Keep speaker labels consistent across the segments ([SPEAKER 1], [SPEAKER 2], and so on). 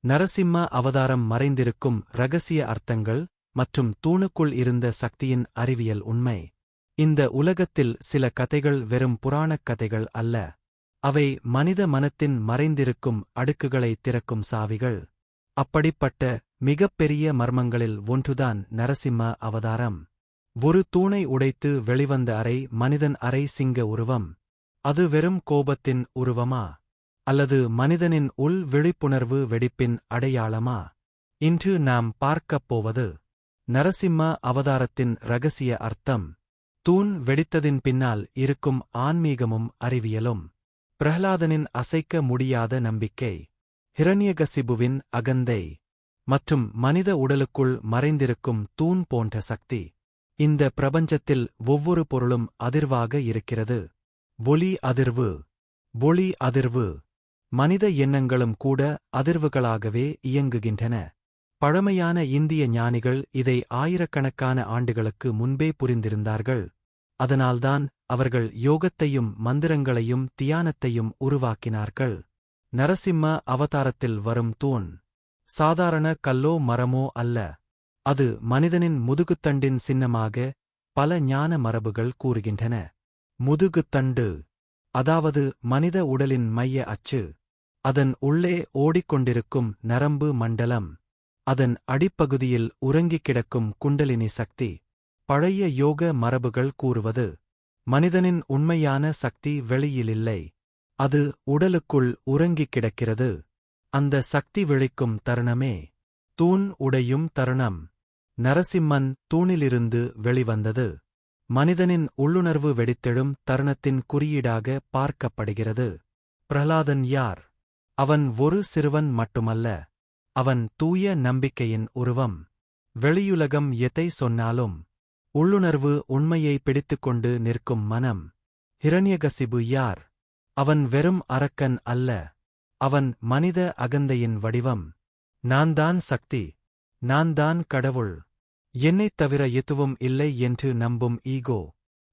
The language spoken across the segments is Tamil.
[SPEAKER 1] நரசிம்ம அவதாரம் மறைந்திருக்கும் இரகசிய அர்த்தங்கள் மற்றும் தூணுக்குள் இருந்த சக்தியின் அறிவியல் உண்மை. இந்த உலகத்தில் சில கதைகள் வெறும் புராணக் கதைகள் அல்ல. அவை மனித மனத்தின் மறைந்திருக்கும் அடுக்குகளை திறக்கும் சாவிகள். அப்படிப்பட்ட மிகப்பெரிய மர்மங்களில் ஒன்றுதான் நரசிம்ம அவதாரம். ஒரு தூணை உடைத்து வெளிவந்த அரை மனிதன் அரை சிங்க உருவம். அது வெறும் கோபத்தின் உருவமா? அல்லது மனிதனின் உள் விழிப்புணர்வு வெடிப்பின் அடையாளமா? இன்று நாம் பார்க்கப் போவது நரசிம்ம அவதாரத்தின் இரகசிய அர்த்தம். தூண் வெடித்ததின் பின்னால் இருக்கும் ஆன்மீகமும் அறிவியலும். பிரஹ்லாதனின் அசைக்க முடியாத நம்பிக்கை, ஹிரண்யகசிபுவின் அகந்தை மற்றும் மனித உடலுக்குள் மறைந்திருக்கும் தூண் போன்ற சக்தி. இந்த பிரபஞ்சத்தில் ஒவ்வொரு பொருளும் அதிர்வாக இருக்கிறது. ஒலி அதிர்வு, ஒளி அதிர்வு. மனித எண்ணங்களும் கூட அதிர்வுகளாகவே இயங்குகின்றன. பழமையான இந்திய ஞானிகள் இதை ஆயிரக்கணக்கான ஆண்டுகளுக்கு முன்பே புரிந்திருந்தார்கள். அதனால்தான் அவர்கள் யோகத்தையும் மந்திரங்களையும் தியானத்தையும் உருவாக்கினார்கள். நரசிம்ம அவதாரத்தில் வரும் தூண் சாதாரண கல்லோ மரமோ அல்ல. அது மனிதனின் முதுகுத்தண்டின் சின்னமாக பல ஞான மரபுகள் கூறுகின்றன. முதுகுத்தண்டு, அதாவது மனித உடலின் மைய அச்சு. அதன் உள்ளே ஓடிக்கொண்டிருக்கும் நரம்பு மண்டலம். அதன் அடிப்பகுதியில் உறங்கிக் கிடக்கும் குண்டலினி சக்தி. பழைய யோக மரபுகள் கூறுவது, மனிதனின் உண்மையான சக்தி வெளியிலில்லை. அது உடலுக்குள் உறங்கிக் கிடக்கிறது. அந்த சக்தி விழிக்கும் தருணமே தூண் உடையும் தருணம். நரசிம்மன் தூணிலிருந்து வெளிவந்தது மனிதனின் உள்ளுணர்வு வெடித்தெழும் தருணத்தின் குறியீடாக பார்க்கப்படுகிறது. பிரஹ்லாதன் யார்? அவன் ஒரு சிறுவன் மட்டுமல்ல. அவன் தூய நம்பிக்கையின் உருவம். வெளியுலகம் எதை சொன்னாலும் உள்ளுணர்வு உண்மையை பிடித்துக்கொண்டு நிற்கும் மனம். ஹிரண்யகசிபு யார்? அவன் வெறும் அரக்கன் அல்ல. அவன் மனித அகந்தையின் வடிவம். நான்தான் சக்தி, நான்தான் கடவுள், என்னைத் தவிர எதுவும் இல்லை என்று நம்பும் ஈகோ.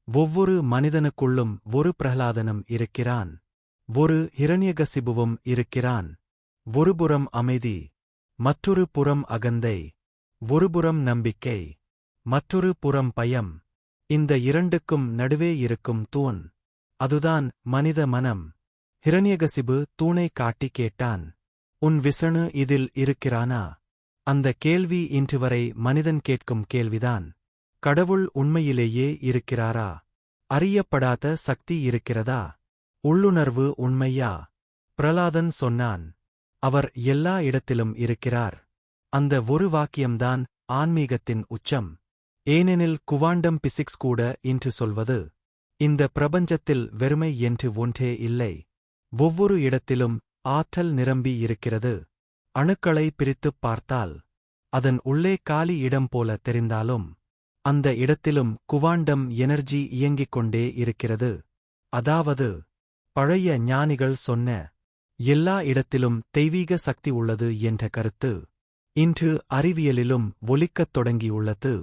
[SPEAKER 1] ஒவ்வொரு மனிதனுக்குள்ளும் ஒரு பிரஹ்லாதனும் இருக்கிறான். ஒரு ஹிரண்யகசிபுவும் இருக்கிறான். ஒருபுறம் அமைதி, மற்றொரு புறம் அகந்தை. ஒருபுறம் நம்பிக்கை, மற்றொரு புறம் பயம். இந்த இரண்டுக்கும் நடுவே இருக்கும் தூண், அதுதான் மனித மனம். ஹிரண்யகசிபு தூணை காட்டி கேட்டான், உன் விஷ்ணு இதில் இருக்கிறானா? அந்த கேள்வி இன்று வரை மனிதன் கேட்கும் கேள்விதான். கடவுள் உண்மையிலேயே இருக்கிறாரா? அறியப்படாத சக்தி இருக்கிறதா? உள்ளுணர்வு உண்மையா? பிரஹ்லாதன் சொன்னான், அவர் எல்லா இடத்திலும் இருக்கிறார். அந்த ஒரு வாக்கியம்தான் ஆன்மீகத்தின் உச்சம். ஏனெனில் குவாண்டம் பிசிக்ஸ் கூட இன்று சொல்வது, இந்த பிரபஞ்சத்தில் வெறுமை என்று ஒன்றே இல்லை. ஒவ்வொரு இடத்திலும் ஆற்றல் நிரம்பி இருக்கிறது. அணுக்களை பிரித்துப் பார்த்தால் அதன் உள்ளே காலி இடம் போல தெரிந்தாலும் அந்த இடத்திலும் குவாண்டம் எனர்ஜி இயங்கிக் கொண்டே இருக்கிறது. அதாவது பழைய ஞானிகள் சொன்ன எல்லா இடத்திலும் தெய்வீக சக்தி உள்ளது என்ற கருத்து இன்று அறிவியலிலும் ஒலிக்கத் தொடங்கியுள்ளது.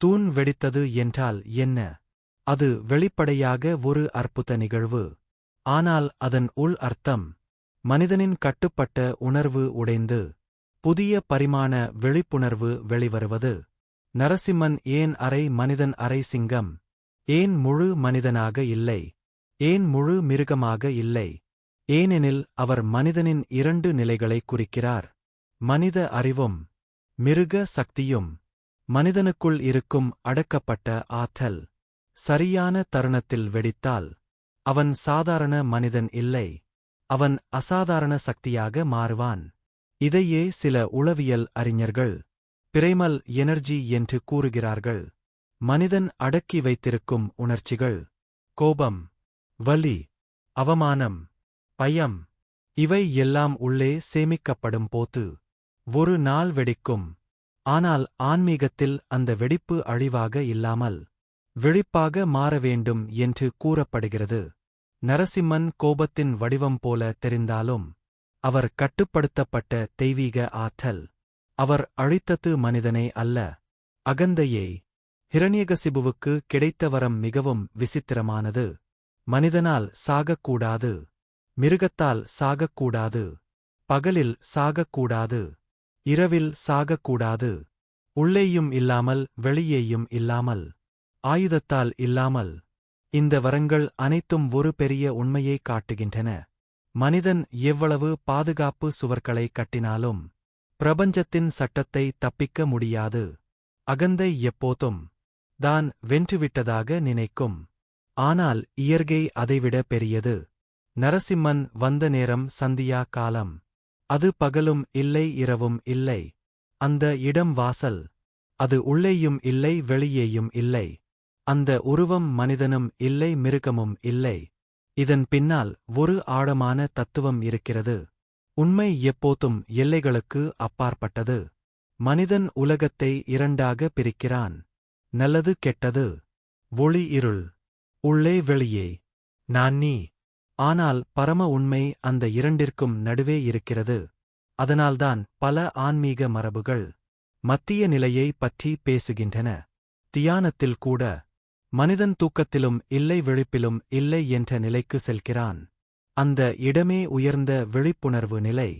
[SPEAKER 1] தூண் வெடித்தது என்றால் என்ன? அது வெளிப்படையாக ஒரு அற்புத நிகழ்வு. ஆனால் அதன் உள் அர்த்தம், மனிதனின் கட்டுப்பட்ட உணர்வு உடைந்து புதிய பரிமாண விழிப்புணர்வு வெளிவருவது. நரசிம்மன் ஏன் அரை மனிதன் அரை சிங்கம்? ஏன் முழு மனிதனாக இல்லை? ஏன் முழு மிருகமாக இல்லை? ஏனெனில் அவர் மனிதனின் இரண்டு நிலைகளை குறிக்கிறார். மனித அறிவும் மிருக சக்தியும். மனிதனுக்குள் இருக்கும் அடக்கப்பட்ட ஆற்றல் சரியான தருணத்தில் வெடித்தால் அவன் சாதாரண மனிதன் இல்லை. அவன் அசாதாரண சக்தியாக மாறுவான். இதையே சில உளவியல் அறிஞர்கள் பிரைமல் எனர்ஜி என்று கூறுகிறார்கள். மனிதன் அடக்கி வைத்திருக்கும் உணர்ச்சிகள், கோபம், வலி, அவமானம், பயம், இவை எல்லாம் உள்ளே சேமிக்கப்படும் போது ஒரு நாள் வெடிக்கும். ஆனால் ஆன்மீகத்தில் அந்த வெடிப்பு அழிவாக இல்லாமல் விழிப்பாக மாற வேண்டும் என்று கூறப்படுகிறது. நரசிம்மன் கோபத்தின் வடிவம் போல தெரிந்தாலும் அவர் கட்டுப்படுத்தப்பட்ட தெய்வீக ஆற்றல். அவர் அழித்தது மனிதனை அல்ல, அகந்தையை. ஹிரண்யகசிபுவுக்கு கிடைத்த வரம் மிகவும் விசித்திரமானது. மனிதனால் சாகக்கூடாது, மிருகத்தால் சாகக்கூடாது, பகலில் சாகக்கூடாது, இரவில் சாகக்கூடாது, உள்ளேயும் இல்லாமல் வெளியேயும் இல்லாமல், ஆயுதத்தால் இல்லாமல். இந்த வரங்கள் அனைத்தும் ஒரு பெரிய உண்மையைக் காட்டுகின்றன. மனிதன் எவ்வளவு பாதுகாப்பு சுவர்களை கட்டினாலும் பிரபஞ்சத்தின் சட்டத்தை தப்பிக்க முடியாது. அகந்தை எப்போதும் தான் வென்றுவிட்டதாக நினைக்கும். ஆனால் இயற்கை அதைவிட பெரியது. நரசிம்மன் வந்த நேரம் சந்தியா காலம். அது பகலும் இல்லை இரவும் இல்லை. அந்த இடம் வாசல். அது உள்ளேயும் இல்லை வெளியேயும் இல்லை. அந்த உருவம் மனிதனும் இல்லை மிருகமும் இல்லை. இதன் பின்னால் ஒரு ஆழமான தத்துவம் இருக்கிறது. உண்மை எப்போதும் எல்லைகளுக்கு அப்பாற்பட்டது. மனிதன் உலகத்தை இரண்டாக பிரிக்கிறான். நல்லது கெட்டது, ஒளி இருள், உள்ளே வெளியே, நான் நீ. ஆனால் பரம உண்மை அந்த இரண்டிற்கும் நடுவே இருக்கிறது. அதனால்தான் பல ஆன்மீக மரபுகள் மத்திய நிலையை பற்றி பேசுகின்றன. தியானத்தில் கூட மனிதன் தூக்கத்திலும் இல்லை விழிப்பிலும் இல்லை என்ற நிலைக்கு செல்கிறான். அந்த இடமே உயர்ந்த விழிப்புணர்வு நிலை.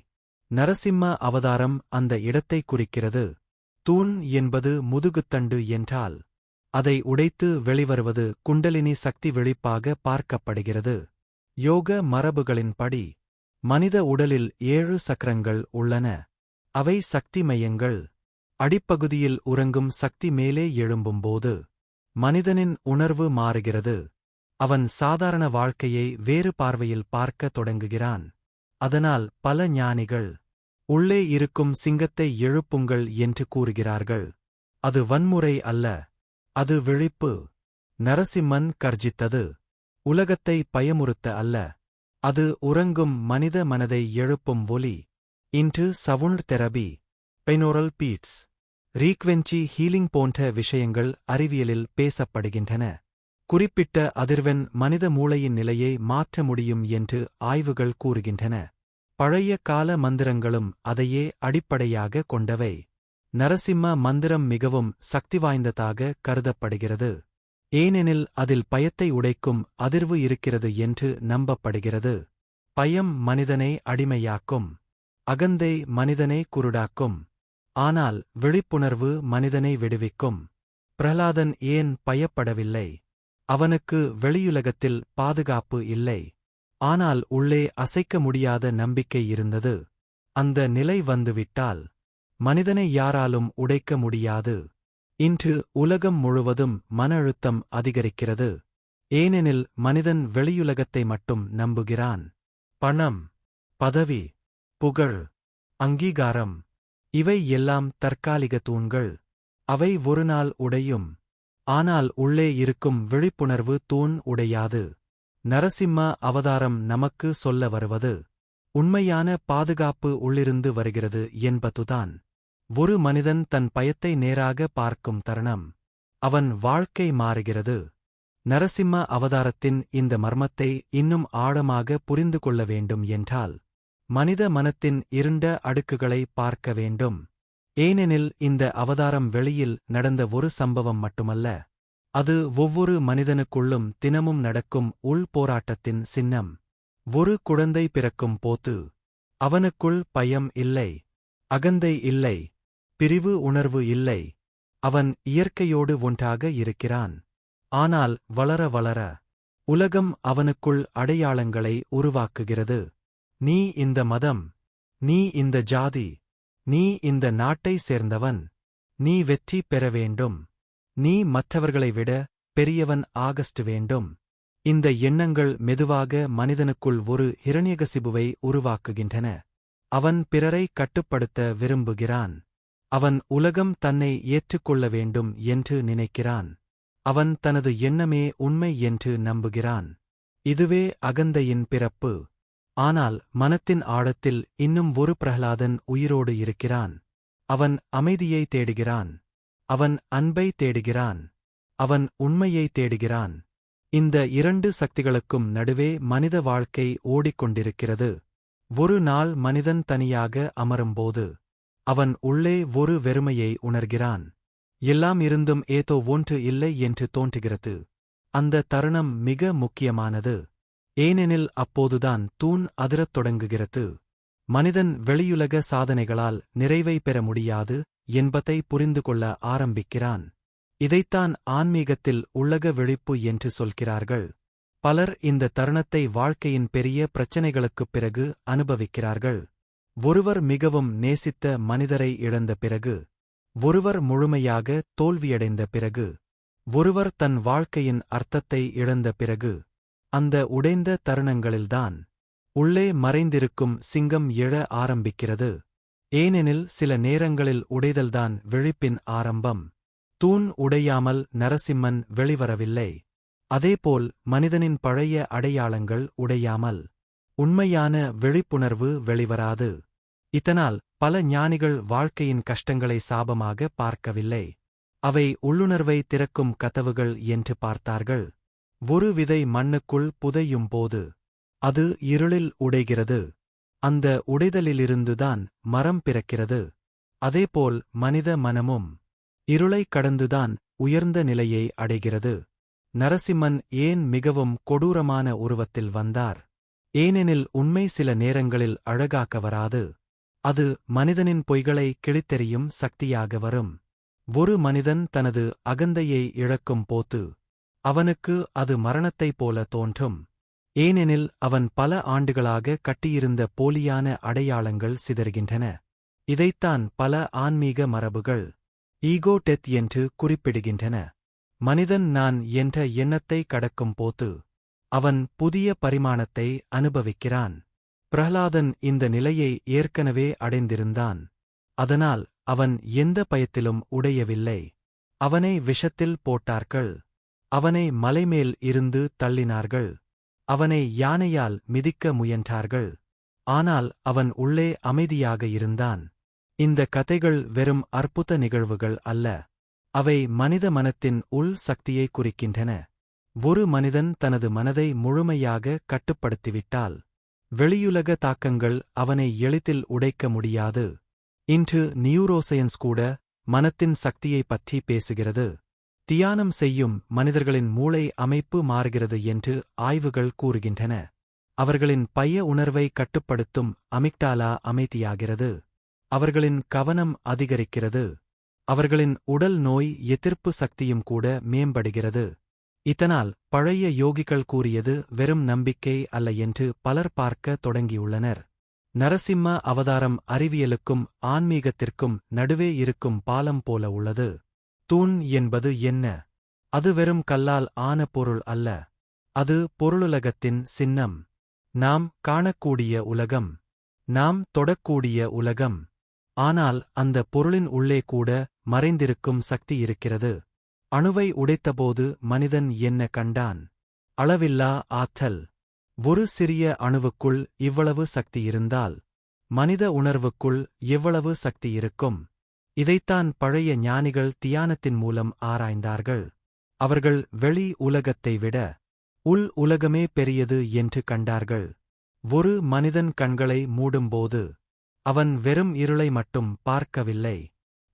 [SPEAKER 1] நரசிம்ம அவதாரம் அந்த இடத்தை குறிக்கிறது. தூண் என்பது முதுகுத்தண்டு என்றால் அதை உடைத்து வெளிவருவது குண்டலினி சக்தி வெளிப்பாக பார்க்கப்படுகிறது. யோக மரபுகளின்படி மனித உடலில் 7 சக்கரங்கள் உள்ளன. அவை சக்தி மையங்கள். அடிப்பகுதியில் உறங்கும் சக்தி மேலே எழும்பும்போது மனிதனின் உணர்வு மாறுகிறது. அவன் சாதாரண வாழ்க்கையை வேறு பார்வையில் பார்க்கத் தொடங்குகிறான். அதனால் பல ஞானிகள் உள்ளே இருக்கும் சிங்கத்தை எழுப்புங்கள் என்று கூறுகிறார்கள். அது வன்முறை அல்ல, அது விழிப்பு. நரசிம்மன் கர்ஜித்தது உலகத்தை பயமுறுத்த அல்ல, அது உறங்கும் மனித மனதை எழுப்பும் ஒலி. இன்று சவுண்ட் தெரபி, பெய்னோரல் பீட்ஸ், ரீக்வென்சி ஹீலிங் போன்ற விஷயங்கள் அறிவியலில் பேசப்படுகின்றன. குறிப்பிட்ட அதிர்வெண் மனித மூளையின் நிலையை மாற்ற முடியும் என்று ஆய்வுகள் கூறுகின்றன. பழைய கால மந்திரங்களும் அதையே அடிப்படையாக கொண்டவை. நரசிம்ம மந்திரம் மிகவும் சக்தி வாய்ந்ததாக கருதப்படுகிறது. ஏனெனில் அதில் பயத்தை உடைக்கும் அதிர்வு இருக்கிறது என்று நம்பப்படுகிறது. பயம் மனிதனை அடிமையாக்கும். அகந்தை மனிதனை குருடாக்கும். ஆனால் விழிப்புணர்வு மனிதனை விடுவிக்கும். பிரஹ்லாதன் ஏன் பயப்படவில்லை? அவனுக்கு வெளியுலகத்தில் பாதுகாப்பு இல்லை. ஆனால் உள்ளே அசைக்க முடியாத நம்பிக்கை இருந்தது. அந்த நிலை வந்துவிட்டால் மனிதனை யாராலும் உடைக்க முடியாது. இன்று உலகம் முழுவதும் மன அழுத்தம் அதிகரிக்கிறது. ஏனெனில் மனிதன் வெளியுலகத்தை மட்டும் நம்புகிறான். பணம், பதவி, புகழ், அங்கீகாரம், இவை எல்லாம் தற்காலிக தூண்கள். அவை ஒருநாள் உடையும். ஆனால் உள்ளே இருக்கும் விழிப்புணர்வு தூண் உடையாது. நரசிம்ம அவதாரம் நமக்கு சொல்ல வருவது உண்மையான பாதுகாப்பு உள்ளிருந்து வருகிறது என்பதுதான். ஒரு மனிதன் தன் பயத்தை நேராக பார்க்கும் தருணம் அவன் வாழ்க்கை மாறுகிறது. நரசிம்ம அவதாரத்தின் இந்த மர்மத்தை இன்னும் ஆழமாக புரிந்து கொள்ள வேண்டும் என்றால் மனித மனத்தின் இருண்ட அடுக்குகளை பார்க்க வேண்டும். ஏனெனில் இந்த அவதாரம் வெளியில் நடந்த ஒரு சம்பவம் மட்டுமல்ல, அது ஒவ்வொரு மனிதனுக்குள்ளும் தினமும் நடக்கும் உள் போராட்டத்தின் சின்னம். ஒரு குழந்தை பிறக்கும் போது அவனுக்குள் பயம் இல்லை, அகந்தை இல்லை, பிரிவு உணர்வு இல்லை. அவன் இயற்கையோடு ஒன்றாக இருக்கிறான். ஆனால் வளர வளர உலகம் அவனுக்குள் அடையாளங்களை உருவாக்குகிறது. நீ இந்த மதம், நீ இந்த ஜாதி, நீ இந்த நாட்டை சேர்ந்தவன், நீ வெற்றி பெற வேண்டும், நீ மற்றவர்களை விட பெரியவன் ஆகஸ்ட் வேண்டும். இந்த எண்ணங்கள் மெதுவாக மனிதனுக்குள் ஒரு ஹிரண்யகசிபுவை உருவாக்குகின்றன. அவன் பிறரை கட்டுப்படுத்த விரும்புகிறான். அவன் உலகம் தன்னை ஏற்றுக்கொள்ள வேண்டும் என்று நினைக்கிறான். அவன் தனது எண்ணமே உண்மை என்று நம்புகிறான். இதுவே அகந்தையின் பிறப்பு. ஆனால் மனத்தின் ஆழத்தில் இன்னும் ஒரு பிரஹ்லாதன் உயிரோடு இருக்கிறான். அவன் அமைதியை தேடுகிறான். அவன் அன்பை தேடுகிறான். அவன் உண்மையை தேடுகிறான். இந்த 2 சக்திகளுக்கும் நடுவே மனித வாழ்க்கை ஓடிக்கொண்டிருக்கிறது. ஒரு நாள் மனிதன் தனியாக அமரும்போது அவன் உள்ளே ஒரு வெறுமையை உணர்கிறான். எல்லாம் இருந்தும் ஏதோ ஒன்று இல்லை என்று தோன்றுகிறது. அந்த தருணம் மிக முக்கியமானது. ஏனெனில் அப்போதுதான் தூண் அதிரத் தொடங்குகிறது. மனிதன் வெளியுலக சாதனைகளால் நிறைவை பெற முடியாது என்பதை புரிந்து கொள்ள ஆரம்பிக்கிறான். இதைத்தான் ஆன்மீகத்தில் உள்ளக விழிப்பு என்று சொல்கிறார்கள். பலர் இந்த தருணத்தை வாழ்க்கையின் பெரிய பிரச்சினைகளுக்குப் பிறகு அனுபவிக்கிறார்கள். ஒருவர் மிகவும் நேசித்த மனிதரை இழந்த பிறகு, ஒருவர் முழுமையாக தோல்வியடைந்த பிறகு, ஒருவர் தன் வாழ்க்கையின் அர்த்தத்தை இழந்த பிறகு, அந்த உடைந்த தருணங்களில்தான் உள்ளே மறைந்திருக்கும் சிங்கம் எழ ஆரம்பிக்கிறது. ஏனெனில் சில நேரங்களில் உடைதல்தான் விழிப்பின் ஆரம்பம். தூண் உடையாமல் நரசிம்மன் வெளிவரவில்லை. அதேபோல் மனிதனின் பழைய அடையாளங்கள் உடையாமல் உண்மையான விழிப்புணர்வு வெளிவராது. இதனால் பல ஞானிகள் வாழ்க்கையின் கஷ்டங்களை சாபமாக பார்க்கவில்லை. அவை உள்ளுணர்வை திறக்கும் கதவுகள் என்று பார்த்தார்கள். ஒரு விதை மண்ணுக்குள் புதையும் போது அது இருளில் உடைகிறது. அந்த உடைதலிலிருந்துதான் மரம் பிறக்கிறது. அதேபோல் மனித மனமும் இருளை கடந்துதான் உயர்ந்த நிலையை அடைகிறது. நரசிம்மன் ஏன் மிகவும் கொடூரமான உருவத்தில் வந்தார்? ஏனெனில் உண்மை சில நேரங்களில் அழகாக வராது. அது மனிதனின் பொய்களை கிழித்தெறியும் சக்தியாக வரும். ஒரு மனிதன் தனது அகந்தையை இழக்கும் போது அவனுக்கு அது மரணத்தைப் போல தோன்றும். ஏனெனில் அவன் பல ஆண்டுகளாக கட்டியிருந்த போலியான அடையாளங்கள் சிதறுகின்றன. இதைத்தான் பல ஆன்மீக மரபுகள் ஈகோ டெத் என்று குறிப்பிடுகின்றன. மனிதன் நான் என்ற எண்ணத்தை கடக்கும் போது அவன் புதிய பரிமாணத்தை அனுபவிக்கிறான். பிரஹ்லாதன் இந்த நிலையை ஏற்கனவே அடைந்திருந்தான். அதனால் அவன் எந்த பயத்திலும் உடையவில்லை. அவனை விஷத்தில் போட்டார்கள். அவனை மலைமேல் இருந்து தள்ளினார்கள். அவனை யானையால் மிதிக்க முயன்றார்கள். ஆனால் அவன் உள்ளே அமைதியாக இருந்தான். இந்த கதைகள் வெறும் அற்புத நிகழ்வுகள் அல்ல. அவை மனித மனத்தின் உள் சக்தியை குறிக்கின்றன. ஒரு மனிதன் தனது மனதை முழுமையாக கட்டுப்படுத்திவிட்டால் வெளியுலக தாக்கங்கள் அவனை எளிதில் உடைக்க முடியாது. இன்று நியூரோசயன்ஸ் கூட மனத்தின் சக்தியைப் பற்றி பேசுகிறது. தியானம் செய்யும் மனிதர்களின் மூளை அமைப்பு மாறுகிறது என்று ஆய்வுகள் கூறுகின்றன. அவர்களின் பய உணர்வை கட்டுப்படுத்தும் அமிக்டாலா அமைதியாகிறது. அவர்களின் கவனம் அதிகரிக்கிறது. அவர்களின் உடல் நோய் எதிர்ப்பு சக்தியும் கூட மேம்படுகிறது. இதனால் பழைய யோகிகள் கூறியது வெறும் நம்பிக்கை அல்ல என்று பலர் பார்க்க தொடங்கியுள்ளனர். நரசிம்ம அவதாரம் அறிவியலுக்கும் ஆன்மீகத்திற்கும் நடுவே இருக்கும் பாலம் போல உள்ளது. தூண் என்பது என்ன? அது வெறும் கல்லால் ஆன பொருள் அல்ல. அது பொருளுலகத்தின் சின்னம். நாம் காணக்கூடிய உலகம். நாம் தொடக்கூடிய உலகம். ஆனால் அந்த பொருளின் உள்ளே கூட மறைந்திருக்கும் சக்தி இருக்கிறது. அணுவை உடைத்தபோது மனிதன் என்ன கண்டான்? அளவில்லா ஆற்றல். ஒரு சிறிய அணுவுக்குள் இவ்வளவு சக்தி இருந்தால் மனித உணர்வுக்குள் எவ்வளவு சக்தி இருக்கும்? இதைத்தான் பழைய ஞானிகள் தியானத்தின் மூலம் ஆராய்ந்தார்கள். அவர்கள் வெளி உலகத்தை விட உள் உலகமே பெரியது என்று கண்டார்கள். ஒரு மனிதன் கண்களை மூடும்போது அவன் வெறும் இருளை மட்டும் பார்க்கவில்லை.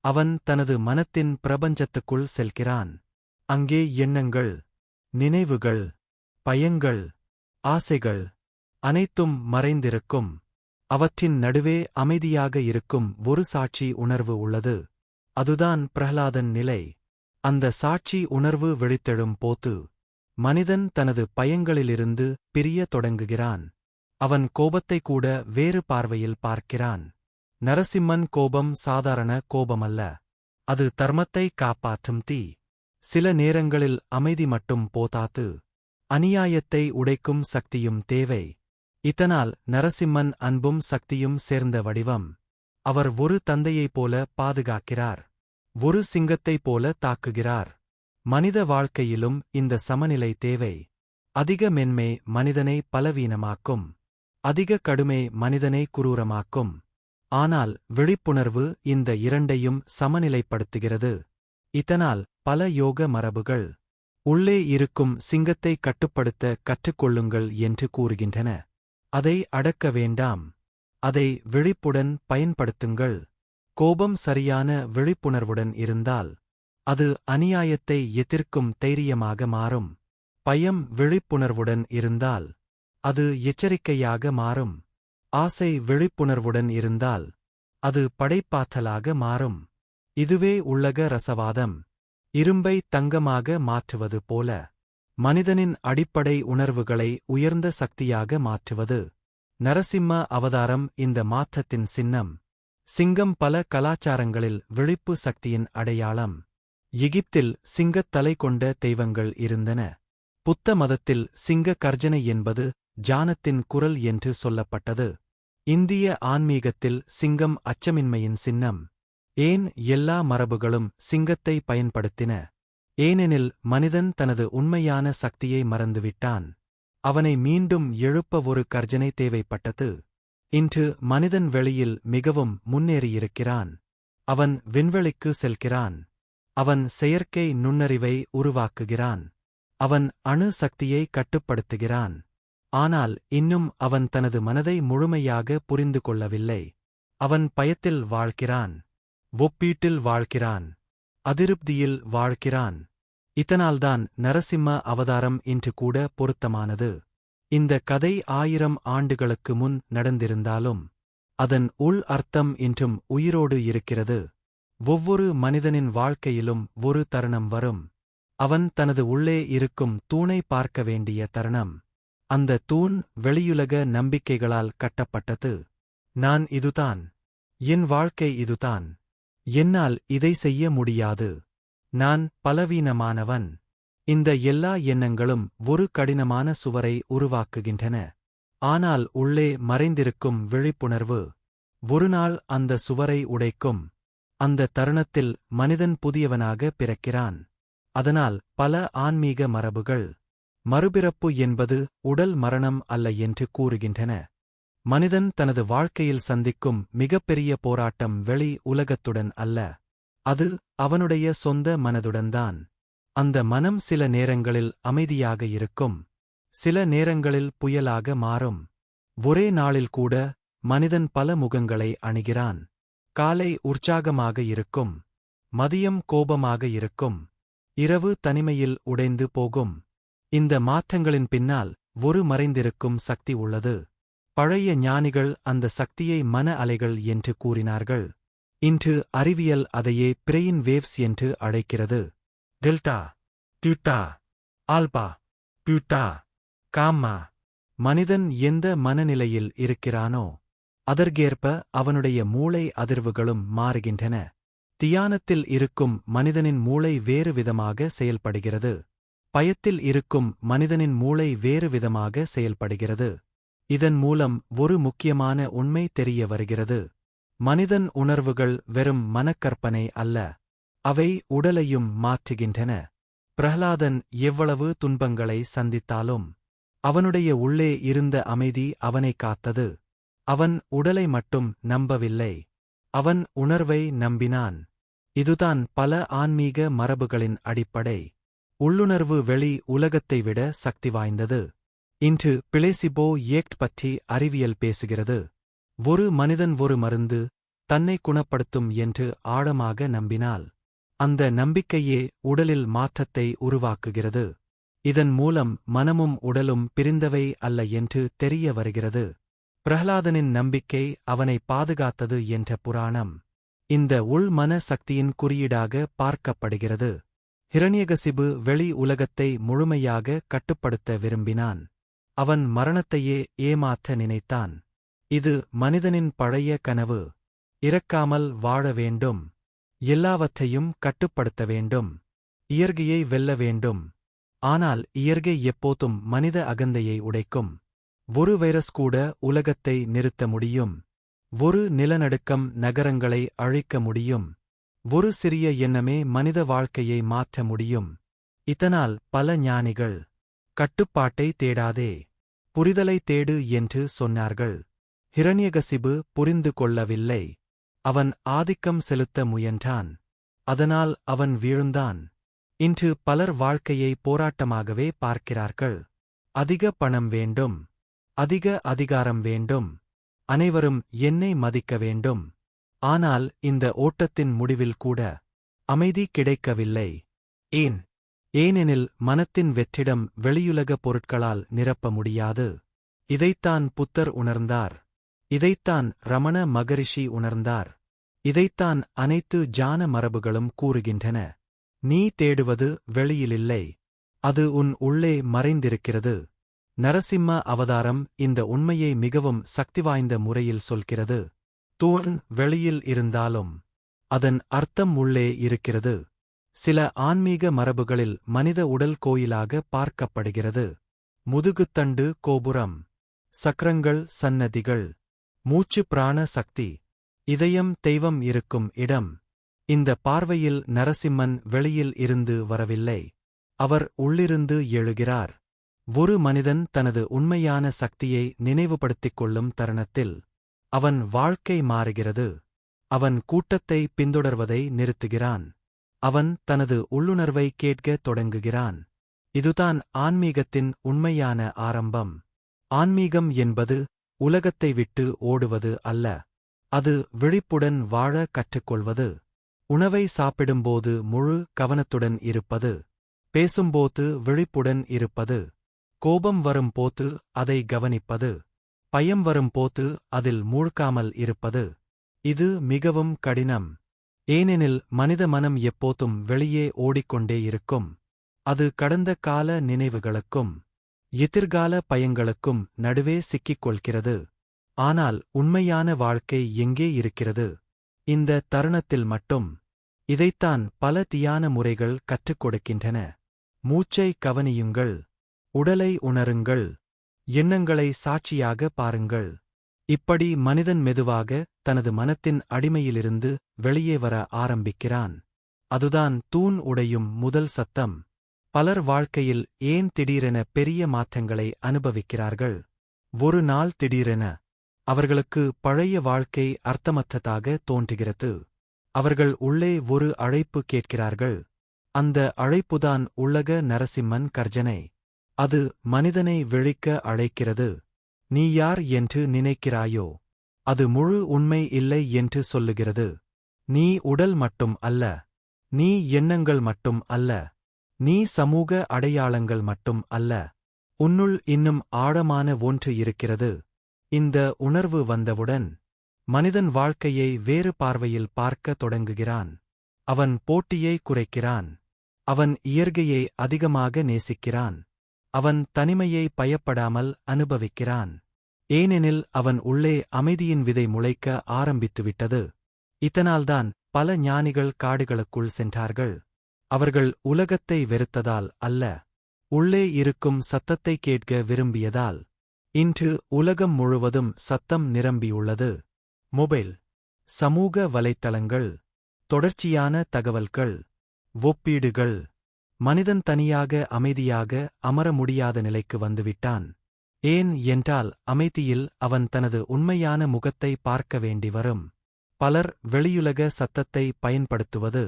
[SPEAKER 1] அவன் தனது மனத்தின் பிரபஞ்சத்துக்குள் செல்கிறான். அங்கே எண்ணங்கள், நினைவுகள், பயங்கள், ஆசைகள் அனைத்தும் மறைந்திருக்கும். அவற்றின் நடுவே அமைதியாக இருக்கும் ஒரு சாட்சி உணர்வு உள்ளது. அதுதான் பிரஹ்லாதன் நிலை. அந்த சாட்சி உணர்வு வெளித்தெழும் போது மனிதன் தனது பயங்களிலிருந்து பிரிய தொடங்குகிறான். அவன் கோபத்தை கூட வேறு பார்வையில் பார்க்கிறான். நரசிம்மன் கோபம் சாதாரண கோபமல்ல. அது தர்மத்தை காப்பாற்றும் தீ. சில நேரங்களில் அமைதி மட்டும் போதாது. அநியாயத்தை உடைக்கும் சக்தியும் தேவை. இதனால் நரசிம்மன் அன்பும் சக்தியும் சேர்ந்த வடிவம். அவர் ஒரு தந்தையைப் போல பாதுகாக்கிறார். ஒரு சிங்கத்தைப் போல தாக்குகிறார். மனித வாழ்க்கையிலும் இந்த சமநிலை தேவை. அதிக மென்மை மனிதனை பலவீனமாக்கும். அதிக கடுமை மனிதனை குரூரமாக்கும். ஆனால் விழிப்புணர்வு இந்த இரண்டையும் சமநிலைப்படுத்துகிறது. இதனால் பல யோக மரபுகள் உள்ளே இருக்கும் சிங்கத்தை கட்டுப்படுத்த கற்றுக்கொள்ளுங்கள் என்று கூறுகின்றன. அதை அடக்க வேண்டாம். அதை விழிப்புடன் பயன்படுத்துங்கள். கோபம் சரியான விழிப்புணர்வுடன் இருந்தால் அது அநியாயத்தை எதிர்க்கும் தைரியமாக மாறும். பயம் விழிப்புணர்வுடன் இருந்தால் அது எச்சரிக்கையாக மாறும். ஆசை விழிப்புணர்வுடன் இருந்தால் அது படைப்பாற்றலாக மாறும். இதுவே உள்ளக ரசவாதம். இரும்பை தங்கமாக மாற்றுவது போல மனிதனின் அடிப்படை உணர்வுகளை உயர்ந்த சக்தியாக மாற்றுவது. நரசிம்ம அவதாரம் இந்த மாற்றத்தின் சின்னம். சிங்கம் பல கலாச்சாரங்களில் விழிப்பு சக்தியின் அடையாளம். எகிப்தில் சிங்கத் தலை கொண்ட தெய்வங்கள் இருந்தன. புத்த மதத்தில் சிங்க கர்ஜனை என்பது ஜானத்தின் குரல் என்று சொல்லப்பட்டது. இந்திய ஆன்மீகத்தில் சிங்கம் அச்சமின்மையின் சின்னம். ஏன் எல்லா மரபுகளும் சிங்கத்தை பயன்படுத்தின? ஏனெனில் மனிதன் தனது உண்மையான சக்தியை மறந்துவிட்டான். அவனை மீண்டும் எழுப்ப ஒரு கர்ஜனை தேவைப்பட்டது. இன்று மனிதன் வெளியில் மிகவும் முன்னேறியிருக்கிறான். அவன் விண்வெளிக்கு செல்கிறான். அவன் செயற்கை நுண்ணறிவை உருவாக்குகிறான். அவன் அணு சக்தியை கட்டுப்படுத்துகிறான். ஆனால் இன்னும் அவன் தனது மனதை முழுமையாக புரிந்து கொள்ளவில்லை. அவன் பயத்தில் வாழ்கிறான். ஒப்பீட்டில் வாழ்கிறான். அதிருப்தியில் வாழ்கிறான். இதனால்தான் நரசிம்ம அவதாரம் இன்று கூட பொருத்தமானது. இந்த கதை 1000 ஆண்டுகளுக்கு முன் நடந்திருந்தாலும் அதன் உள் அர்த்தம் இன்றும் உயிரோடு இருக்கிறது. ஒவ்வொரு மனிதனின் வாழ்க்கையிலும் ஒரு தருணம் வரும். அவன் தனது உள்ளே இருக்கும் தூணை பார்க்க வேண்டிய தருணம். அந்த தூண் வெளியுலக நம்பிக்கைகளால் கட்டப்பட்டது. நான் இதுதான். என் வாழ்க்கை இதுதான். என்னால் இதை செய்ய முடியாது. நான் பலவீனமானவன். இந்த எல்லா எண்ணங்களும் ஒரு கடினமான சுவரை உருவாக்குகின்றன. ஆனால் உள்ளே மறைந்திருக்கும் விழிப்புணர்வு ஒருநாள் அந்த சுவரை உடைக்கும். அந்த தருணத்தில் மனிதன் புதியவனாக பிறக்கிறான். அதனால் பல ஆன்மீக மரபுகள் மறுபிறப்பு என்பது உடல் மரணம் அல்ல என்று கூறுகின்றன. மனிதன் தனது வாழ்க்கையில் சந்திக்கும் மிகப்பெரிய போராட்டம் வெளி உலகத்துடன் அல்ல. அது அவனுடைய சொந்த மனதுடன்தான். அந்த மனம் சில நேரங்களில் அமைதியாக இருக்கும். சில நேரங்களில் புயலாக மாறும். ஒரே நாளில் கூட மனிதன் பல முகங்களை அணிகிறான். காலை உற்சாகமாக இருக்கும். மதியம் கோபமாக இருக்கும். இரவு தனிமையில் உடைந்து போகும். இந்த மாற்றங்களின் பின்னால் ஒரு மறைந்திருக்கும் சக்தி உள்ளது. பழைய ஞானிகள் அந்த சக்தியை மன அலைகள் என்று கூறினார்கள். இன்று அறிவியல் அதையே பிரெயின் வேவ்ஸ் என்று அழைக்கிறது. Delta, theta, alpha, beta, gamma. மனிதன் எந்த மனநிலையில் இருக்கிறானோ அதற்கேற்ப அவனுடைய மூளை அதிர்வுகளும் மாறுகின்றன. தியானத்தில் இருக்கும் மனிதனின் மூளை வேறு விதமாக செயல்படுகிறது. பயத்தில் இருக்கும் மனிதனின் மூளை வேறு விதமாக செயல்படுகிறது. இதன் மூலம் ஒரு முக்கியமான உண்மை தெரிய வருகிறது. மனிதன் உணர்வுகள் வெறும் மனக்கற்பனை அல்ல. அவை உடலையும் மாற்றுகின்றன. பிரஹ்லாதன் எவ்வளவு துன்பங்களை சந்தித்தாலும் அவனுடைய உள்ளே இருந்த அமைதி அவனை காத்தது. அவன் உடலை மட்டும் நம்பவில்லை. அவன் உணர்வை நம்பினான். இதுதான் பல ஆன்மீக மரபுகளின் அடிப்படை. உள்ளுணர்வு வெளி உலகத்தை விட சக்தி வாய்ந்தது. இன்று பிளேசிபோ எஃபெக்ட் பற்றி அறிவியல் பேசுகிறது. ஒரு மனிதன் ஒரு மருந்து தன்னை குணப்படுத்தும் என்று ஆழமாக நம்பினால் அந்த நம்பிக்கையே உடலில் மாற்றத்தை உருவாக்குகிறது. இதன் மூலம் மனமும் உடலும் பிரிந்தவை அல்ல என்று தெரிய வருகிறது. பிரஹ்லாதனின் நம்பிக்கை அவனை பாதுகாத்தது என்ற புராணம் இந்த உள் மன சக்தியின் குறியீடாக பார்க்கப்படுகிறது. ஹிரண்யகசிபு வெளி உலகத்தை முழுமையாக கட்டுப்படுத்த விரும்பினான். அவன் மரணத்தையே ஏமாற்ற நினைத்தான். இது மனிதனின் பழைய கனவு. இறக்காமல் வாழ வேண்டும். எல்லாவற்றையும் கட்டுப்படுத்த வேண்டும். இயற்கையை வெல்ல வேண்டும். ஆனால் இயற்கை எப்போதும் மனித அகந்தையை உடைக்கும். ஒரு வைரஸ் கூட உலகத்தை நிறுத்த முடியும். ஒரு நிலநடுக்கம் நகரங்களை அழிக்க முடியும். ஒரு சிறிய எண்ணமே மனித வாழ்க்கையை மாற்ற முடியும். இதனால் பல ஞானிகள் கட்டுப்பாட்டை தேடாதே, புரிதலை தேடு என்று சொன்னார்கள். ஹிரண்யகசிபு புரிந்து கொள்ளவில்லை. அவன் ஆதிக்கம் செலுத்த முயன்றான். அதனால் அவன் வீழ்ந்தான். இன்று பலர் வாழ்க்கையை போராட்டமாகவே பார்க்கிறார்கள். அதிக பணம் வேண்டும். அதிக அதிகாரம் வேண்டும். அனைவரும் என்னை மதிக்க வேண்டும். ஆனால் இந்த ஓட்டத்தின் முடிவில் கூட அமைதி கிடைக்கவில்லை. ஏன்? ஏனெனில் மனத்தின் வெற்றிடம் வெளியுலக பொருட்களால் நிரப்ப முடியாது. இதைத்தான் புத்தர் உணர்ந்தார். இதைத்தான் ரமண மகரிஷி உணர்ந்தார். இதைத்தான் அனைத்து ஜான மரபுகளும் கூறுகின்றன. நீ தேடுவது வெளியிலில்லை, அது உன் உள்ளே மறைந்திருக்கிறது. நரசிம்ம அவதாரம் இந்த உண்மையை மிகவும் சக்திவாய்ந்த முறையில் சொல்கிறது. தூண் வெளியில் இருந்தாலும் அதன் அர்த்தம் உள்ளே இருக்கிறது. சில ஆன்மீக மரபுகளில் மனித உடல் கோயிலாக பார்க்கப்படுகிறது. முதுகுத்தண்டு கோபுரம், சக்கரங்கள் சன்னதிகள், மூச்சு பிராண சக்தி, இதயம் தெய்வம் இருக்கும் இடம். இந்த பார்வையில் நரசிம்மன் வெளியில் இருந்து வரவில்லை, அவர் உள்ளிருந்து எழுகிறார். ஒரு மனிதன் தனது உண்மையான சக்தியை நினைவுபடுத்திக் கொள்ளும் தருணத்தில் அவன் வாழ்க்கை மாறுகிறது. அவன் கூட்டத்தை பின்தொடர்வதை நிறுத்துகிறான். அவன் தனது உள்ளுணர்வை கேட்கத் தொடங்குகிறான். இதுதான் ஆன்மீகத்தின் உண்மையான ஆரம்பம். ஆன்மீகம் என்பது உலகத்தை விட்டு ஓடுவது அல்ல, அது விழிப்புடன் வாழ கற்றுக்கொள்வது. உணவை சாப்பிடும்போது முழு கவனத்துடன் இருப்பது, பேசும்போது விழிப்புடன் இருப்பது, கோபம் வரும்போது அதை கவனிப்பது, பயம் வரும்போது அதில் மூழ்காமல் இருப்பது. இது மிகவும் கடினம். ஏனெனில் மனித மனம் எப்போதும் வெளியே ஓடிக்கொண்டே இருக்கும். அது கடந்த கால நினைவுகளுக்கும் எதிர்கால பயங்களுக்கும் நடுவே சிக்கிக் கொள்கிறது. ஆனால் உண்மையான வாழ்க்கை எங்கே இருக்கிறது? இந்த தருணத்தில் மட்டும். இதைத்தான் பல தியான முறைகள் கற்றுக் கொடுக்கின்றன. மூச்சை கவனியுங்கள், உடலை உணருங்கள், எண்ணங்களை சாட்சியாக பாருங்கள். இப்படி மனிதன் மெதுவாக தனது மனத்தின் அடிமையிலிருந்து வெளியே வர ஆரம்பிக்கிறான். அதுதான் தூண் உடையும் முதல் சத்தம். பலர் வாழ்க்கையில் ஏன் திடீரென பெரிய மாற்றங்களை அனுபவிக்கிறார்கள்? ஒரு நாள் திடீரென அவர்களுக்கு பழைய வாழ்க்கை அர்த்தமற்றதாக தோன்றுகிறது. அவர்கள் உள்ளே ஒரு அழைப்பு கேட்கிறார்கள். அந்த அழைப்புதான் உள்ளக நரசிம்மன் கர்ஜனை. அது மனிதனை விழிக்க அழைக்கிறது. நீ யார் என்று நினைக்கிறாயோ அது முழு உண்மை இல்லை என்று சொல்லுகிறது. நீ உடல் மட்டும் அல்ல, நீ எண்ணங்கள் மட்டும் அல்ல, நீ சமூக அடையாளங்கள் மட்டும் அல்ல. உன்னுள் இன்னும் ஆழமான ஒன்று இருக்கிறது. இந்த உணர்வு வந்தவுடன் மனிதன் வாழ்க்கையை வேறு பார்வையில் பார்க்க தொடங்குகிறான். அவன் போட்டியை குறைக்கிறான். அவன் இயற்கையை அதிகமாக நேசிக்கிறான். அவன் தனிமையை பயப்படாமல் அனுபவிக்கிறான். ஏனெனில் அவன் உள்ளே அமைதியின் விதை முளைக்க ஆரம்பித்துவிட்டது. இதனால்தான் பல ஞானிகள் காடுகளுக்குள் சென்றார்கள். அவர்கள் உலகத்தை வெறுத்ததால் அல்ல, உள்ளே இருக்கும் சத்தத்தை கேட்க விரும்பியதால். இன்று உலகம் முழுவதும் சத்தம் நிரம்பியுள்ளது. மொபைல், சமூக வலைத்தளங்கள், தொடர்ச்சியான தகவல்கள், ஒப்பீடுகள். மனிதன் தனியாக அமைதியாக அமர முடியாத நிலைக்கு வந்துவிட்டான். ஏன் என்றால் அமைதியில் அவன் தனது உண்மையான முகத்தை பார்க்க வேண்டி வரும். பலர் வெளியுலக சத்தத்தை பயன்படுத்துவது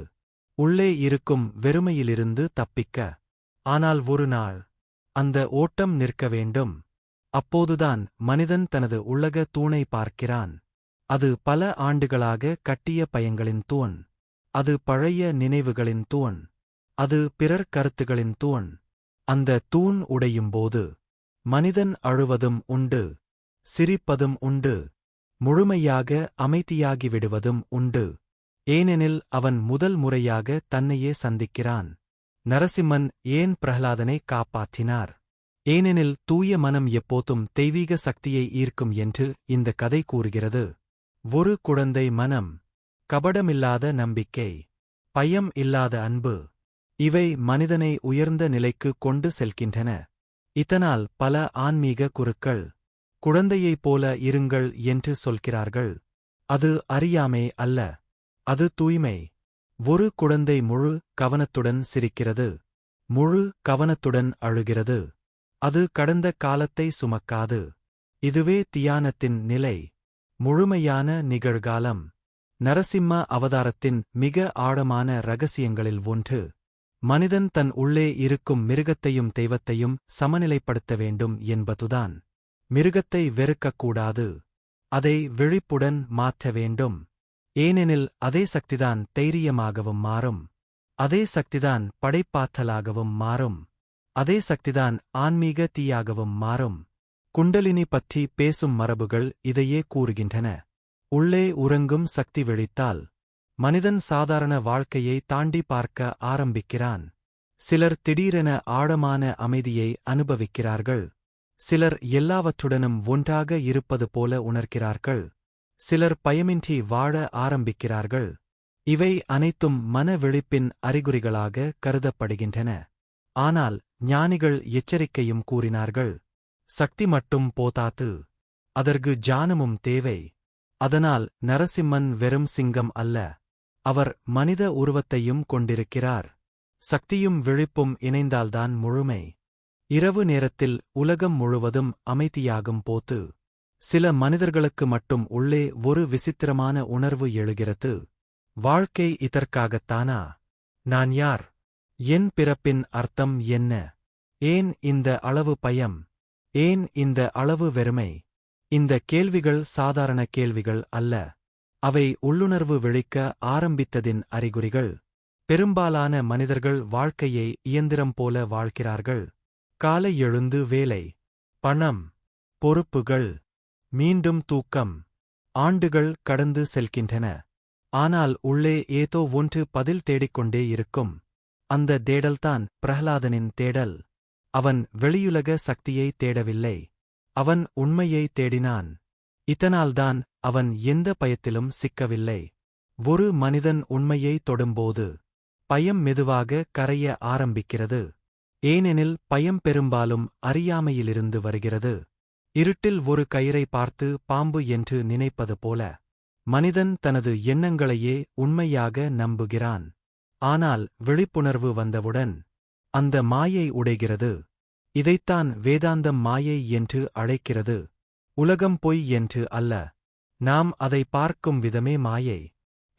[SPEAKER 1] உள்ளே இருக்கும் வெறுமையிலிருந்து தப்பிக்க. ஆனால் ஒரு நாள் அந்த ஓட்டம் நிற்க வேண்டும். அப்போதுதான் மனிதன் தனது உள்ளக தூணை பார்க்கிறான். அது பல ஆண்டுகளாக கட்டிய பயங்களின் தூண். அது பழைய நினைவுகளின் தூண். அது பிறர் கருத்துகளின் தூண். அந்த தூண் உடையும்போது மனிதன் அழுவதும் உண்டு, சிரிப்பதும் உண்டு, முழுமையாக அமைதியாகிவிடுவதும் உண்டு. ஏனெனில் அவன் முதல் முறையாக தன்னையே சந்திக்கிறான். நரசிம்மன் ஏன் பிரஹ்லாதனை காப்பாற்றினார்? ஏனெனில் தூய மனம் எப்போதும் தெய்வீக சக்தியை ஈர்க்கும் என்று இந்த கதை கூறுகிறது. ஒரு குழந்தை மனம், கபடமில்லாத நம்பிக்கை, பயம் இல்லாத அன்பு, இவை மனிதனை உயர்ந்த நிலைக்கு கொண்டு செல்கின்றன. இதனால் பல ஆன்மீக குருக்கள் குழந்தையைப் போல இருங்கள் என்று சொல்கிறார்கள். அது அறியாமை அல்ல, அது தூய்மை. ஒரு குழந்தை முழு கவனத்துடன் சிரிக்கிறது, முழு கவனத்துடன் அழுகிறது. அது கடந்த காலத்தை சுமக்காது. இதுவே தியானத்தின் நிலை, முழுமையான நிகழ்காலம். நரசிம்ம அவதாரத்தின் மிக ஆழமான இரகசியங்களில் ஒன்று, மனிதன் தன் உள்ளே இருக்கும் மிருகத்தையும் தெய்வத்தையும் சமநிலைப்படுத்த வேண்டும் என்பதுதான். மிருகத்தை வெறுக்கக்கூடாது, அதை விழிப்புடன் மாற்ற வேண்டும். ஏனெனில் அதே சக்திதான் தைரியமாகவும் மாறும். அதே சக்திதான் படைப்பாற்றலாகவும் மாறும். அதே சக்திதான் ஆன்மீக தீயாகவும் மாறும். குண்டலினி பற்றி பேசும் மரபுகள் இதையே கூறுகின்றன. உள்ளே உறங்கும் சக்தி விழித்தால் மனிதன் சாதாரண வாழ்க்கையை தாண்டி பார்க்க ஆரம்பிக்கிறான். சிலர் திடீரென ஆழமான அமைதியை அனுபவிக்கிறார்கள். சிலர் எல்லாவற்றுடனும் ஒன்றாக இருப்பது போல உணர்கிறார்கள். சிலர் பயமின்றி வாழ ஆரம்பிக்கிறார்கள். இவை அனைத்தும் மன விழிப்பின் அறிகுறிகளாக கருதப்படுகின்றன. ஆனால் ஞானிகள் எச்சரிக்கையும் கூறினார்கள். சக்தி மட்டும் போதாது, அதற்கு ஞானமும் தேவை. அதனால் நரசிம்மன் வெறும் சிங்கம் அல்ல, அவர் மனித உருவத்தையும் கொண்டிருக்கிறார். சக்தியும் விழிப்பும் இணைந்தால்தான் முழுமை. இரவு நேரத்தில் உலகம் முழுவதும் அமைதியாகும் போது சில மனிதர்களுக்கு மட்டும் உள்ளே ஒரு விசித்திரமான உணர்வு எழுகிறது. வாழ்க்கை இதற்காகத்தானா? நான் யார்? என் பிறப்பின் அர்த்தம் என்ன? ஏன் இந்த அளவு பயம்? ஏன் இந்த அளவு வெறுமை? இந்த கேள்விகள் சாதாரண கேள்விகள் அல்ல. அவை உள்ளுணர்வு விழிக்க ஆரம்பித்ததின் அறிகுறிகள். பெரும்பாலான மனிதர்கள் வாழ்க்கையை இயந்திரம் போல வாழ்கிறார்கள். காலை எழுந்து வேலை, பணம், பொறுப்புகள், மீண்டும் தூக்கம். ஆண்டுகள் கடந்து செல்கின்றன. ஆனால் உள்ளே ஏதோ ஒன்று பதில் தேடிக்கொண்டே இருக்கும். அந்த தேடல்தான் பிரஹ்லாதனின் தேடல். அவன் வெளியுலக சக்தியை தேடவில்லை, அவன் உண்மையை தேடினான். இதனால்தான் அவன் எந்த பயத்திலும் சிக்கவில்லை. ஒரு மனிதன் உண்மையை தொடும்போது பயம் மெதுவாக கரைய ஆரம்பிக்கிறது. ஏனெனில் பயம் பெரும்பாலும் அறியாமையிலிருந்து வருகிறது. இருட்டில் ஒரு கயிறை பார்த்து பாம்பு என்று நினைப்பது போல மனிதன் தனது எண்ணங்களையே உண்மையாக நம்புகிறான். ஆனால் விழிப்புணர்வு வந்தவுடன் அந்த மாயை உடைகிறது. இதைத்தான் வேதாந்தம் மாயை என்று அழைக்கிறது. உலகம் பொய் என்று அல்ல, நாம் அதை பார்க்கும் விதமே மாயை.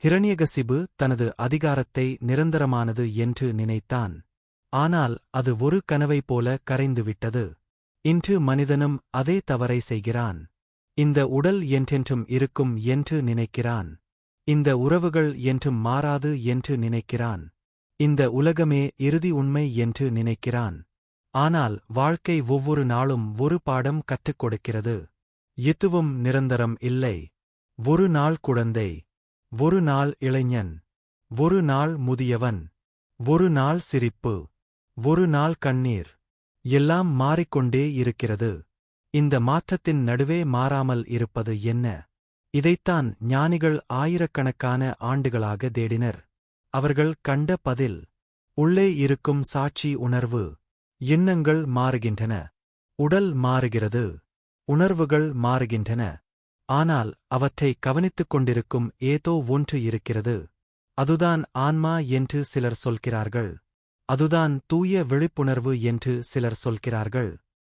[SPEAKER 1] ஹிரண்யகசிபு தனது அதிகாரத்தை நிரந்தரமானது என்று நினைத்தான். ஆனால் அது ஒரு கனவைப் போல கரைந்துவிட்டது. இன்று மனிதனும் அதே தவறை செய்கிறான். இந்த உடல் என்றென்றும் இருக்கும் என்று நினைக்கிறான். இந்த உறவுகள் என்றும் மாறாது என்று நினைக்கிறான். இந்த உலகமே இறுதி உண்மை என்று நினைக்கிறான். ஆனால் வாழ்க்கை ஒவ்வொரு நாளும் ஒரு பாடம் கற்றுக் கொடுக்கிறது. எதுவும் நிரந்தரம் இல்லை. ஒரு நாள் குழந்தை, ஒரு நாள் இளைஞன், ஒரு நாள் முதியவன், ஒரு நாள் சிரிப்பு, ஒரு நாள் கண்ணீர். எல்லாம் மாறிக்கொண்டே இருக்கிறது. இந்த மாற்றத்தின் நடுவே மாறாமல் இருப்பது என்ன? இதைத்தான் ஞானிகள் ஆயிரக்கணக்கான ஆண்டுகளாக தேடினர். அவர்கள் கண்ட பதில் உள்ளே இருக்கும் சாட்சி உணர்வு. எண்ணங்கள் மாறுகின்றன, உடல் மாறுகிறது, உணர்வுகள் மாறுகின்றன. ஆனால் அவற்றை கவனித்துக் கொண்டிருக்கும் ஏதோ ஒன்று இருக்கிறது. அதுதான் ஆன்மா என்று சிலர் சொல்கிறார்கள். அதுதான் தூய விழிப்புணர்வு என்று சிலர் சொல்கிறார்கள்.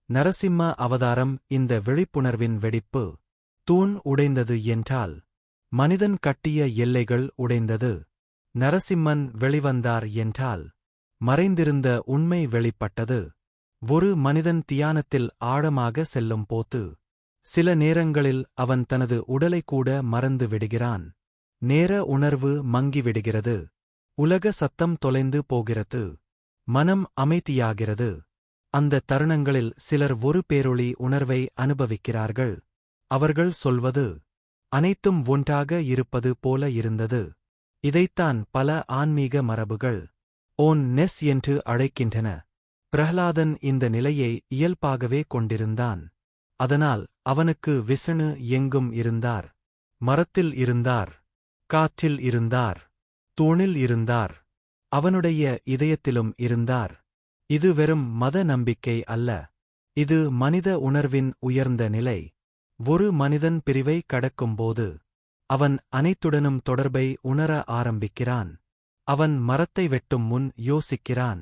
[SPEAKER 1] நரசிம்ம அவதாரம் இந்த விழிப்புணர்வின் வெடிப்பு. தூண் உடைந்தது என்றால் மனிதன் கட்டிய எல்லைகள் உடைந்தது. நரசிம்மன் வெளிவந்தார் என்றால் மறைந்திருந்த உண்மை வெளிப்பட்டது. ஒரு மனிதன் தியானத்தில் ஆழமாக செல்லும் போது சில நேரங்களில் அவன் தனது உடலை கூட மறந்து விடுகிறான். நேர உணர்வு மங்கிவிடுகிறது. உலக சத்தம் தொலைந்து போகிறது. மனம் அமைதியாகிறது. அந்த தருணங்களில் சிலர் ஒரு பேரொளி உணர்வை அனுபவிக்கிறார்கள். அவர்கள் சொல்வது அனைத்தும் ஒன்றாக இருப்பது போல இருந்தது. இதைத்தான் பல ஆன்மீக மரபுகள் ஓன் நெஸ் என்று அழைக்கின்றன. பிரஹ்லாதன் இந்த நிலையை இயல்பாகவே கொண்டிருந்தான். அதனால் அவனுக்கு விஷ்ணு எங்கும் இருந்தார். மரத்தில் இருந்தார், காற்றில் இருந்தார், தூணில் இருந்தார், அவனுடைய இதயத்திலும் இருந்தார். இது வெறும் மத நம்பிக்கை அல்ல, இது மனித உணர்வின் உயர்ந்த நிலை. ஒரு மனிதன் பிரிவை கடக்கும்போது அவன் அனைத்துடனும் தொடர்பை உணர ஆரம்பிக்கிறான். அவன் மரத்தை வெட்டும் முன் யோசிக்கிறான்.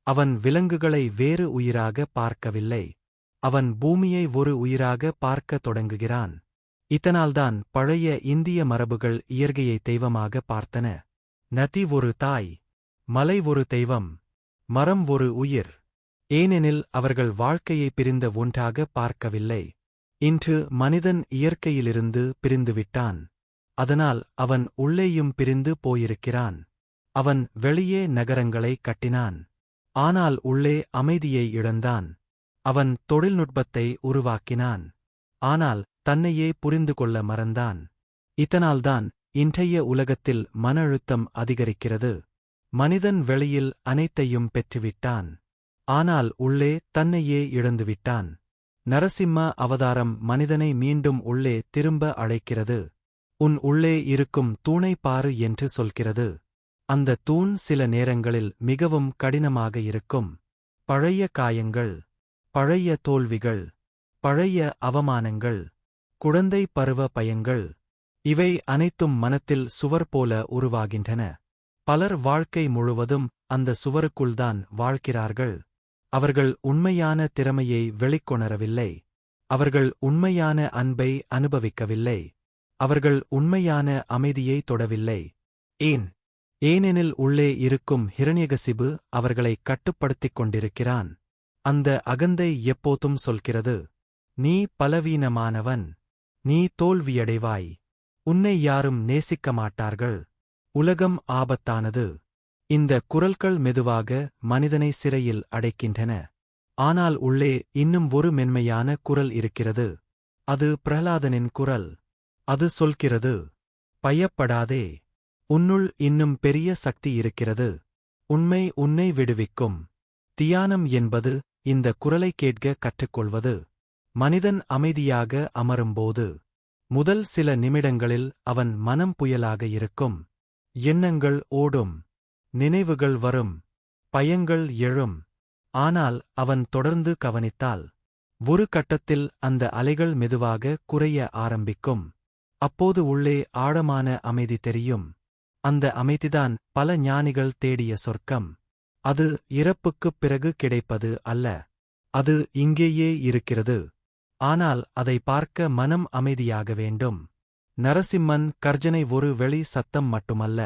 [SPEAKER 1] அவன் விலங்குகளை வேறு உயிராக பார்க்கவில்லை. அவன் பூமியை ஒரு உயிராக பார்க்கத் தொடங்குகிறான். இதனால்தான் பழைய இந்திய மரபுகள் இயற்கையை தெய்வமாக பார்த்தன. நதி ஒரு தாய், மலை ஒரு தெய்வம், மரம் ஒரு உயிர். ஏனெனில் அவர்கள் வாழ்க்கையை பிரிந்த ஒன்றாக பார்க்கவில்லை. இன்று மனிதன் இயற்கையிலிருந்து பிரிந்துவிட்டான். அதனால் அவன் உள்ளேயும் பிரிந்து போயிருக்கிறான். அவன் வெளியே நகரங்களை கட்டினான். ஆனால் உள்ளே அமைதியை இழந்தான். அவன் தொழில்நுட்பத்தை உருவாக்கினான். ஆனால் தன்னையே புரிந்து கொள்ள மறந்தான். இதனால்தான் இன்றைய உலகத்தில் மன அழுத்தம் அதிகரிக்கிறது. மனிதன் வெளியில் அனைத்தையும் பெற்றுவிட்டான். ஆனால் உள்ளே தன்னையே இழந்துவிட்டான். நரசிம்ம அவதாரம் மனிதனை மீண்டும் உள்ளே திரும்ப அழைக்கிறது. உன் உள்ளே இருக்கும் தூணை பாரு என்று சொல்கிறது. அந்த தூண் சில நேரங்களில் மிகவும் கடினமாக இருக்கும். பழைய காயங்கள், பழைய தோல்விகள், பழைய அவமானங்கள், குழந்தை பருவ பயங்கள், இவை அனைத்தும் மனத்தில் சுவர் போல உருவாகின்றன. பலர் வாழ்க்கை முழுவதும் அந்த சுவருக்குள்தான் வாழ்கிறார்கள். அவர்கள் உண்மையான திறமையை வெளிக்கொணரவில்லை. அவர்கள் உண்மையான அன்பை அனுபவிக்கவில்லை. அவர்கள் உண்மையான அமைதியை தொடவில்லை. ஏனெனில் உள்ளே இருக்கும் ஹிரண்யகசிபு அவர்களை கட்டுப்படுத்திக் கொண்டிருக்கிறான். அந்த அகந்தை எப்போதும் சொல்கிறது, நீ பலவீனமானவன், நீ தோல்வியடைவாய், உன்னை யாரும் நேசிக்க மாட்டார்கள், உலகம் ஆபத்தானது. இந்த குரல்கள் மெதுவாக மனிதனை சிறையில் அடைக்கின்றன. ஆனால் உள்ளே இன்னும் ஒரு மென்மையான குரல் இருக்கிறது. அது பிரஹ்லாதனின் குரல். அது சொல்கிறது, பயப்படாதே, உன்னுள் இன்னும் பெரிய சக்தி இருக்கிறது. உண்மை உன்னை விடுவிக்கும். தியானம் என்பது இந்த குரலை கேட்க கற்றுக்கொள்வது. மனிதன் அமைதியாக அமரும்போது முதல் சில நிமிடங்களில் அவன் மனம் புயலாக இருக்கும். எண்ணங்கள் ஓடும், நினைவுகள் வரும், பயங்கள் எழும். ஆனால் அவன் தொடர்ந்து கவனித்தால் ஒரு கட்டத்தில் அந்த அலைகள் மெதுவாக குறைய ஆரம்பிக்கும். அப்போது உள்ளே ஆழமான அமைதி தெரியும். அந்த அமைதிதான் பல ஞானிகள் தேடிய சொர்க்கம். அது இறப்புக்குப் பிறகு கிடைப்பது அல்ல. அது இங்கேயே இருக்கிறது. ஆனால் அதை பார்க்க மனம் அமைதியாக வேண்டும். நரசிம்மன் கர்ஜனை ஒரு வெளி சத்தம் மட்டுமல்ல.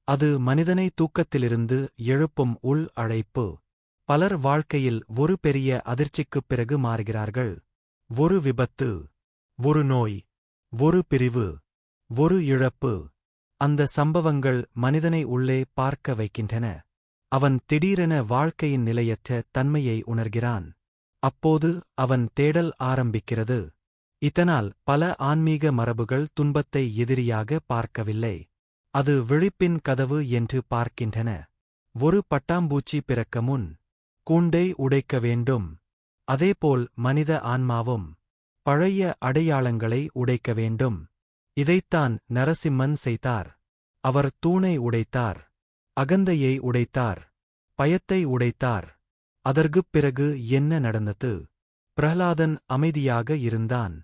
[SPEAKER 1] அது மனிதனை தூக்கத்திலிருந்து எழுப்பும் உள் அழைப்பு. பலர் வாழ்க்கையில் ஒரு பெரிய அதிர்ச்சிக்குப் பிறகு மாறுகிறார்கள். ஒரு விபத்து, ஒரு நோய், ஒரு பிரிவு, ஒரு இழப்பு. அந்த சம்பவங்கள் மனிதனை உள்ளே பார்க்க வைக்கின்றன. அவன் திடீரென வாழ்க்கையின் நிலையற்ற தன்மையை உணர்கிறான். அப்போது அவன் தேடல் ஆரம்பிக்கிறது. இதனால் பல ஆன்மீக மரபுகள் துன்பத்தை எதிரியாக பார்க்கவில்லை. அது விழிப்பின் கதவு என்று பார்க்கின்றன. ஒரு பட்டாம்பூச்சி பிறக்க முன் கூண்டை உடைக்க வேண்டும். அதேபோல் மனித ஆன்மாவும் பழைய அடையாளங்களை உடைக்க வேண்டும். இதைத்தான் நரசிம்மன் செய்தார். அவர் தூணை உடைத்தார், அகந்தையை உடைத்தார், பயத்தை உடைத்தார். அதற்குப் பிறகு என்ன நடந்தது? பிரஹ்லாதன் அமைதியாக இருந்தான்.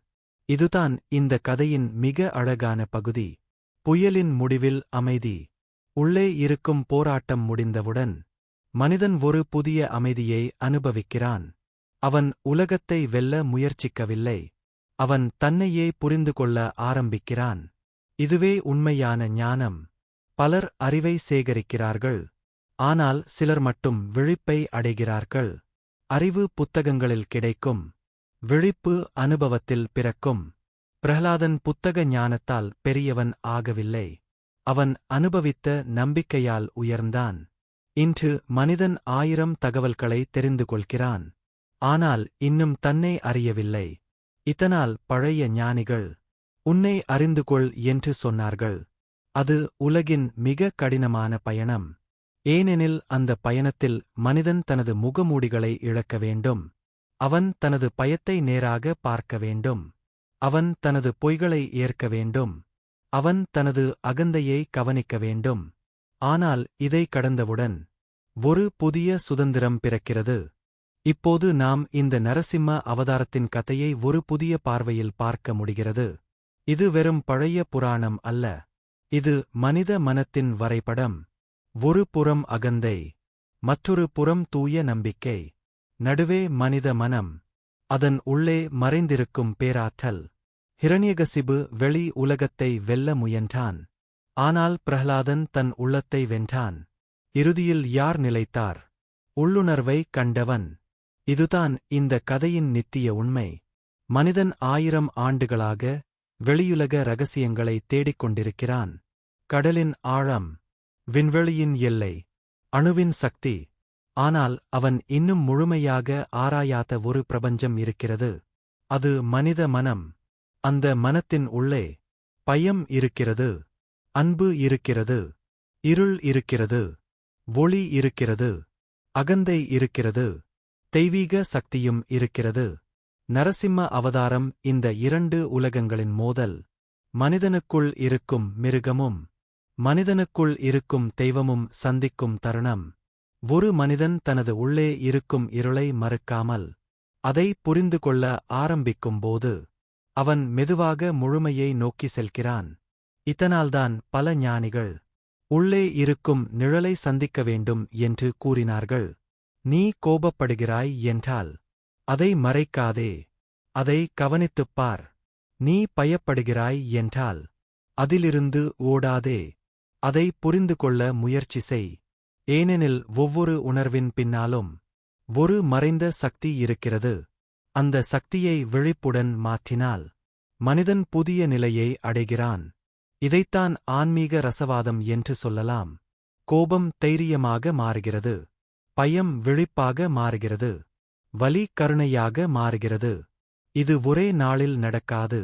[SPEAKER 1] இதுதான் இந்த கதையின் மிக அழகான பகுதி. புயலின் முடிவில் அமைதி. உள்ளே இருக்கும் போராட்டம் முடிந்தவுடன் மனிதன் ஒரு புதிய அமைதியை அனுபவிக்கிறான். அவன் உலகத்தை வெல்ல முயற்சிக்கவில்லை. அவன் தன்னையே புரிந்து கொள்ள ஆரம்பிக்கிறான். இதுவே உண்மையான ஞானம். பலர் அறிவை சேகரிக்கிறார்கள். ஆனால் சிலர் மட்டும் விழிப்பை அடைகிறார்கள். அறிவு புத்தகங்களில் கிடைக்கும். விழிப்பு அனுபவத்தில் பிறக்கும். பிரஹ்லாதன் புத்தக ஞானத்தால் பெரியவன் ஆகவில்லை. அவன் அனுபவித்த நம்பிக்கையால் உயர்ந்தான். இன்று மனிதன் 1000 தகவல்களை தெரிந்து கொள்கிறான். ஆனால் இன்னும் தன்னை அறியவில்லை. இதனால் பழைய ஞானிகள் உன்னை அறிந்துகொள் என்று சொன்னார்கள். அது உலகின் மிக கடினமான பயணம். ஏனெனில் அந்த பயணத்தில் மனிதன் தனது முகமூடிகளை இழக்க வேண்டும். அவன் தனது பயத்தை நேராக பார்க்க வேண்டும். அவன் தனது பொய்களை ஏற்க வேண்டும். அவன் தனது அகந்தையை கவனிக்க வேண்டும். ஆனால் இதை கடந்தவுடன் ஒரு புதிய சுதந்திரம் பிறக்கிறது. இப்போது நாம் இந்த நரசிம்ம அவதாரத்தின் கதையை ஒரு புதிய பார்வையில் பார்க்க முடிகிறது. இது வெறும் பழைய புராணம் அல்ல. இது மனித மனத்தின் வரைபடம். ஒரு புறம் அகந்தை, மற்றொரு புறம் தூய நம்பிக்கை. நடுவே மனித மனம். அதன் உள்ளே மறைந்திருக்கும் பேராற்றல். ஹிரண்யகசிபு வெளி உலகத்தை வெல்ல முயன்றான். ஆனால் பிரஹ்லாதன் தன் உள்ளத்தை வென்றான். இறுதியில் யார் நிலைத்தார்? உள்ளுணர்வை கண்டவன். இதுதான் இந்த கதையின் நித்திய உண்மை. மனிதன் 1000 ஆண்டுகளாக வெளியுலக ரகசியங்களை தேடிக் கடலின் ஆழம், விண்வெளியின் எல்லை, அணுவின் சக்தி, ஆனால் அவன் இன்னும் முழுமையாக ஆராயாத ஒரு பிரபஞ்சம் இருக்கிறது. அது மனித மனம். அந்த மனத்தின் உள்ளே பயம் இருக்கிறது, அன்பு இருக்கிறது, இருள் இருக்கிறது, ஒளி இருக்கிறது, அகந்தை இருக்கிறது, தெய்வீக சக்தியும் இருக்கிறது. நரசிம்ம அவதாரம் இந்த இரண்டு உலகங்களின் மோதல். மனிதனுக்குள் இருக்கும் மிருகமும் மனிதனுக்குள் இருக்கும் தெய்வமும் சந்திக்கும் தருணம். ஒரு மனிதன் தனது உள்ளே இருக்கும் இருளை மறுக்காமல் அதை புரிந்து கொள்ள ஆரம்பிக்கும்போது அவன் மெதுவாக முழுமையை நோக்கி செல்கிறான். இதனால்தான் பல ஞானிகள் உள்ளே இருக்கும் நிழலை சந்திக்க வேண்டும் என்று கூறினார்கள். நீ கோபப்படுகிறாய் என்றால் அதை மறைக்காதே, அதை கவனித்துப் பார். நீ பயப்படுகிறாய் என்றால் அதிலிருந்து ஓடாதே, அதை புரிந்து கொள்ள முயற்சி செய். ஏனெனில் ஒவ்வொரு உணர்வின் பின்னாலும் ஒரு மறைந்த சக்தி இருக்கிறது. அந்த சக்தியை விழிப்புடன் மாற்றினால் மனிதன் புதிய நிலையை அடைகிறான். இதைத்தான் ஆன்மீக ரசவாதம் என்று சொல்லலாம். கோபம் தைரியமாக மாறுகிறது, பயம் விழிப்பாக மாறுகிறது, வலி கருணையாக மாறுகிறது. இது ஒரே நாளில் நடக்காது.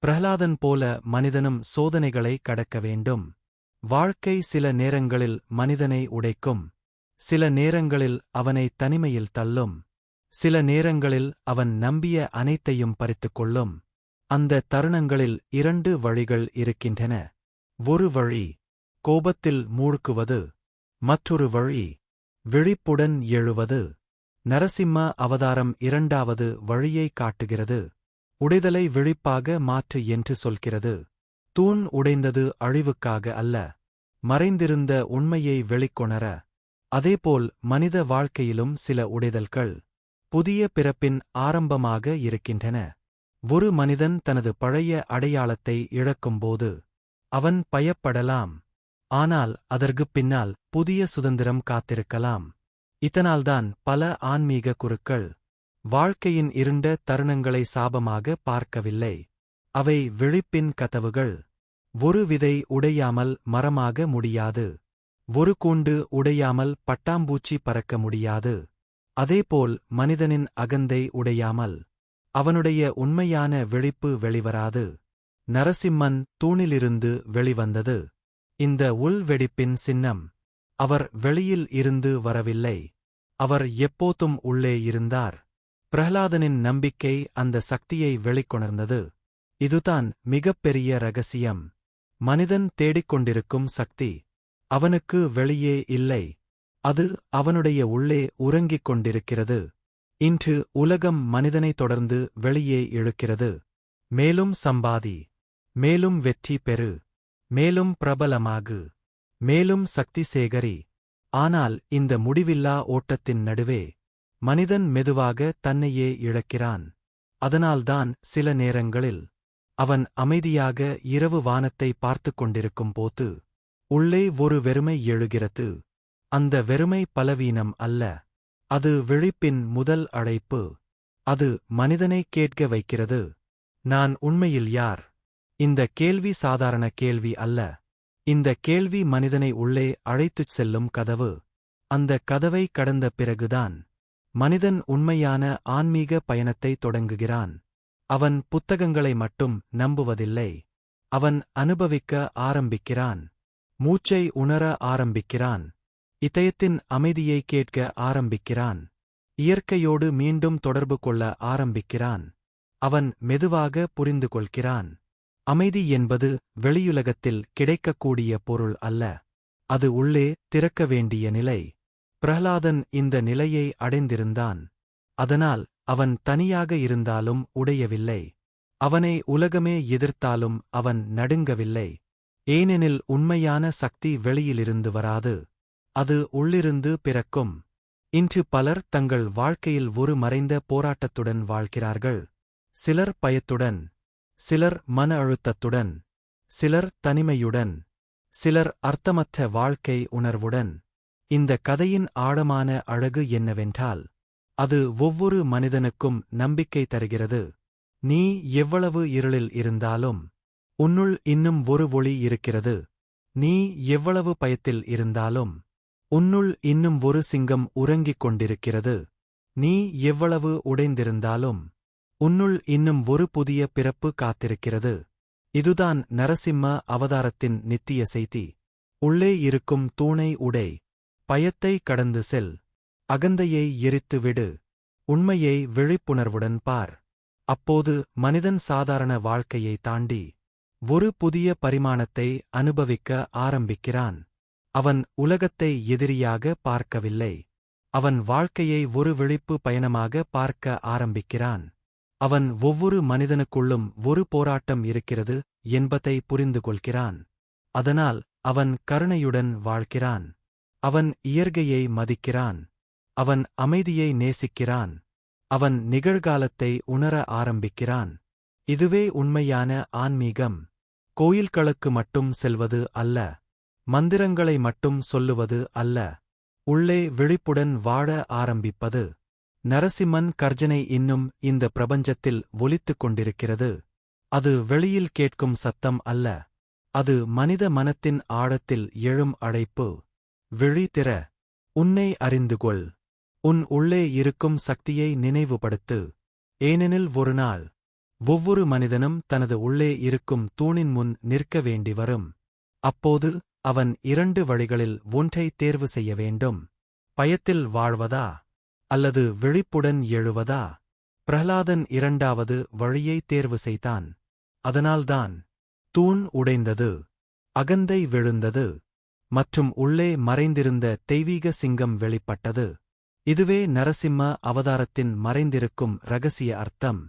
[SPEAKER 1] பிரஹ்லாதன் போல மனிதனும் சோதனைகளை கடக்க வேண்டும். வாழ்க்கை சில நேரங்களில் மனிதனை உடைக்கும், சில நேரங்களில் அவனை தனிமையில் தள்ளும், சில நேரங்களில் அவன் நம்பிய அனைத்தையும் பறித்துக் கொள்ளும். அந்த தருணங்களில் இரண்டு வழிகள் இருக்கின்றன. ஒரு வழி கோபத்தில் மூழ்குவது, மற்றொரு வழி விழிப்புடன் எழுவது. நரசிம்ம அவதாரம் இரண்டாவது வழியை காட்டுகிறது. உடைதலை விழிப்பாக மாற்று என்று சொல்கிறது. தூண் உடைந்தது அழிவுக்காக அல்ல, மறைந்திருந்த உண்மையை வெளிக்கொணர. அதேபோல் மனித வாழ்க்கையிலும் சில உடைதல்கள் புதிய பிறப்பின் ஆரம்பமாக இருக்கின்றன. ஒரு மனிதன் தனது பழைய அடையாளத்தை இழக்கும்போது அவன் பயப்படலாம். ஆனால் அதற்குப் பின்னால் புதிய சுதந்திரம் காத்திருக்கலாம். இதனால்தான் பல ஆன்மீக குருக்கள் வாழ்க்கையின் இருண்ட தருணங்களை சாபமாக பார்க்கவில்லை. அவை விழிப்பின் கதவுகள். ஒரு விதை உடையாமல் மரமாக முடியாது. ஒரு கூண்டு உடையாமல் பட்டாம்பூச்சி பறக்க முடியாது. அதேபோல் மனிதனின் அகந்தை உடையாமல் அவனுடைய உண்மையான விழிப்பு வெளிவராது. நரசிம்மன் தூணிலிருந்து வெளிவந்தது இந்த உள்வெடிப்பின் சின்னம். அவர் வெளியில் இருந்து வரவில்லை, அவர் எப்போதும் உள்ளே இருந்தார். பிரஹ்லாதனின் நம்பிக்கை அந்த சக்தியை வெளிக்கொணர்ந்தது. இதுதான் மிகப்பெரிய ரகசியம். மனிதன் தேடிக்கொண்டிருக்கும் சக்தி அவனுக்கு வெளியே இல்லை, அது அவனுடைய உள்ளே உறங்கிக் கொண்டிருக்கிறது. இன்று உலகம் மனிதனை தொடர்ந்து வெளியே இழுக்கிறது. மேலும் சம்பாதி, மேலும் வெற்றி பெறு, மேலும் பிரபலமாகு, மேலும் சக்தி சேகரி. ஆனால் இந்த முடிவில்லா ஓட்டத்தின் நடுவே மனிதன் மெதுவாக தன்னையே இழக்கிறான். அதனால்தான் சில நேரங்களில் அவன் அமைதியாக இரவு வானத்தை பார்த்துக் கொண்டிருக்கும் போது உள்ளே ஒரு வெறுமை எழுகிறது. அந்த வெறுமை பலவீனம் அல்ல, அது விழிப்பின் முதல் அழைப்பு. அது மனிதனை கேட்க வைக்கிறது, நான் உண்மையில் யார்? இந்த கேள்வி சாதாரண கேள்வி அல்ல. இந்த கேள்வி மனிதனை உள்ளே அழைத்துச் செல்லும் கதவு. அந்த கதவை கடந்த பிறகுதான் மனிதன் உண்மையான ஆன்மீக பயணத்தை தொடங்குகிறான். அவன் புத்தகங்களை மட்டும் நம்புவதில்லை, அவன் அனுபவிக்க ஆரம்பிக்கிறான். மூச்சை உணர ஆரம்பிக்கிறான், இதயத்தின் அமைதியை கேட்க ஆரம்பிக்கிறான், இயற்கையோடு மீண்டும் தொடர்பு கொள்ள ஆரம்பிக்கிறான். அவன் மெதுவாக புரிந்து கொள்கிறான், அமைதி என்பது வெளியுலகத்தில் கிடைக்கக்கூடிய பொருள் அல்ல, அது உள்ளே திறக்க வேண்டிய நிலை. பிரஹ்லாதன் இந்த நிலையை அடைந்திருந்தான். அதனால் அவன் தனியாக இருந்தாலும் உடையவில்லை. அவனை உலகமே எதிர்த்தாலும் அவன் நடுங்கவில்லை. ஏனெனில் உண்மையான சக்தி வெளியிலிருந்து வராது, அது உள்ளிருந்து பிறக்கும். இன்று பலர் தங்கள் வாழ்க்கையில் ஒரு மறைந்த போராட்டத்துடன் வாழ்கிறார்கள். சிலர் பயத்துடன், சிலர் மன அழுத்தத்துடன், சிலர் தனிமையுடன், சிலர் அர்த்தமற்ற வாழ்க்கை உணர்வுடன். இந்த கதையின் ஆழமான அழகு என்னவென்றால், அது ஒவ்வொரு மனிதனுக்கும் நம்பிக்கை தருகிறது. நீ எவ்வளவு இருளில் இருந்தாலும் உன்னுள் இன்னும் ஒரு ஒளி இருக்கிறது. நீ எவ்வளவு பயத்தில் இருந்தாலும் உன்னுள் இன்னும் ஒரு சிங்கம் உறங்கிக் கொண்டிருக்கிறது. நீ எவ்வளவு உடைந்திருந்தாலும் உன்னுள் இன்னும் ஒரு புதிய பிறப்பு காத்திருக்கிறது. இதுதான் நரசிம்ம அவதாரத்தின் நித்திய செய்தி. உள்ளே இருக்கும் தூணை உடை. பயத்தை கடந்து செல். அகந்தையை எரித்து விடு. உண்மையை விழிப்புணர்வுடன் பார். அப்போது மனிதன் சாதாரண வாழ்க்கையை தாண்டி ஒரு புதிய பரிமாணத்தை அனுபவிக்க ஆரம்பிக்கிறான். அவன் உலகத்தை எதிரியாக பார்க்கவில்லை. அவன் வாழ்க்கையை ஒரு விழிப்பு பயணமாக பார்க்க ஆரம்பிக்கிறான். அவன் ஒவ்வொரு மனிதனுக்குள்ளும் ஒரு போராட்டம் இருக்கிறது என்பதை புரிந்து கொள்கிறான். அதனால் அவன் கருணையுடன் வாழ்கிறான். அவன் இயற்கையை மதிக்கிறான். அவன் அமைதியை நேசிக்கிறான். அவன் நிகழ்காலத்தை உணர ஆரம்பிக்கிறான். இதுவே உண்மையான ஆன்மீகம். கோயில்களுக்கு மட்டும் செல்வது அல்ல. மந்திரங்களை மட்டும் சொல்லுவது அல்ல. உள்ளே விழிப்புடன் வாழ ஆரம்பிப்பது. நரசிம்மன் கர்ஜனை இன்னும் இந்த பிரபஞ்சத்தில் ஒலித்துக் கொண்டிருக்கிறது. அது வெளியில் கேட்கும் சத்தம் அல்ல. அது மனித மனத்தின் ஆழத்தில் எழும் அழைப்பு. விழி திற. உன்னை அறிந்துகொள். உன் உள்ளே இருக்கும் சக்தியை நினைவுபடுத்து. ஏனெனில் ஒரு நாள் ஒவ்வொரு மனிதனும் தனது உள்ளே இருக்கும் தூணின் முன் நிற்க வேண்டி வரும். அப்போது அவன் 2 வழிகளில் ஒன்றை தேர்வு செய்ய வேண்டும். பயத்தில் வாழ்வதா அல்லது விழிப்புடன் எழுவதா? பிரஹ்லாதன் 2வது வழியை தேர்வு செய்தான். அதனால்தான் தூண் உடைந்தது, அகந்தை விழுந்தது மற்றும் உள்ளே மறைந்திருந்த தெய்வீக சிங்கம் வெளிப்பட்டது. இதுவே நரசிம்ம அவதாரத்தின் மறைந்திருக்கும் இரகசிய அர்த்தம்.